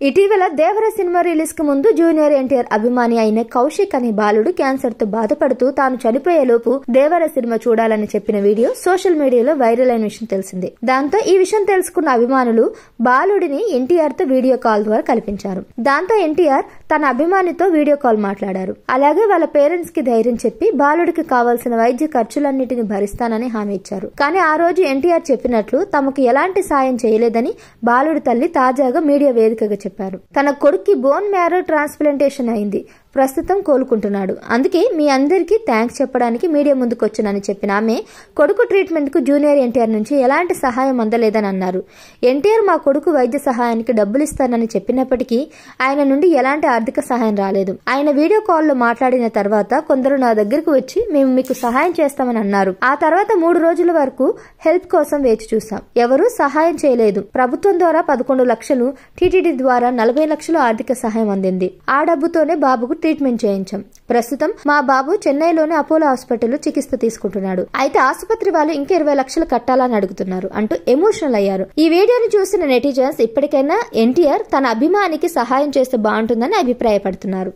ఇటీవల దేవర cinema release కు ముందు జూనియర్ ఎన్టీఆర్ అభిమాని అయిన కౌశిక్ అనే బాలుడు క్యాన్సర్ తో బాధపడుతూ తాను చనిపోయేలోపు దేవర సినిమా చూడాలని చెప్పిన వీడియో సోషల్ మీడియాలో వైరల్ అయిన విషయం తెలిసిందే. దాంతో ఈ విషయం తెలుసుకున్న అభిమానులు బాలుడిని ఎన్టీఆర్ తో వీడియో కాల్ ద్వారా కల్పించారు. దాంతో ఎన్టీఆర్ తన అభిమానితో వీడియో కాల్ మాట్లాడారు. అలాగే వాళ్ళ పేరెంట్స్ కి ధైర్యం చెప్పి బాలుడికి కావాల్సిన వైద్య ఖర్చులన్నిటిని భరిస్తానని హామీ ఇచ్చారు. కానీ ఆ రోజు ఎన్టీఆర్ చెప్పినట్లు తమకు ఎలాంటి సాయం చేయలేదని బాలుడి తల్లి తాజాగా మీడియా వేదికగా చెప్పారు. తన కొడుక్కి బోన్ మ్యారో ట్రాన్స్ప్లాంటేషన్ అయింది, ప్రస్తుతం కోలుకుంటున్నాడు, అందుకే మీ అందరికీ థ్యాంక్స్ చెప్పడానికి మీడియా ముందుకు వచ్చానని చెప్పిన ఆమె కొడుకు ట్రీట్మెంట్ కు జూనియర్ ఎన్టీఆర్ నుంచి ఎలాంటి సహాయం అందలేదని అన్నారు. ఎన్టీఆర్ మా కొడుకు వైద్య సహాయానికి డబ్బులు ఇస్తానని చెప్పినప్పటికీ ఆయన నుండి ఎలాంటి ఆర్థిక సహాయం రాలేదు. ఆయన వీడియో కాల్లో మాట్లాడిన తర్వాత కొందరు నా దగ్గరకు వచ్చి మేము మీకు సహాయం చేస్తామని అన్నారు. ఆ తర్వాత 3 రోజుల వరకు హెల్ప్ కోసం వేచి చూసాం, ఎవరూ సహాయం చేయలేదు. ప్రభుత్వం ద్వారా 11 లక్షలు, టీటీడీ ద్వారా 40 లక్షలు ఆర్థిక సహాయం అందింది. ఆ డబ్బుతోనే బాబుకు ట్రీట్మెంట్ చేయించాం. ప్రస్తుతం మా బాబు చెన్నైలోని అపోలో హాస్పిటల్లో చికిత్స తీసుకుంటున్నాడు. అయితే ఆసుపత్రి వాళ్ళు ఇంకా 20 లక్షలు కట్టాలని అడుగుతున్నారు అంటూ ఎమోషనల్ అయ్యారు. ఈ వీడియోని చూసిన నెటిజన్స్ ఇప్పటికైనా ఎన్టీఆర్ తన అభిమానికి సహాయం చేస్తే బాగుంటుందని అభిప్రాయపడుతున్నారు.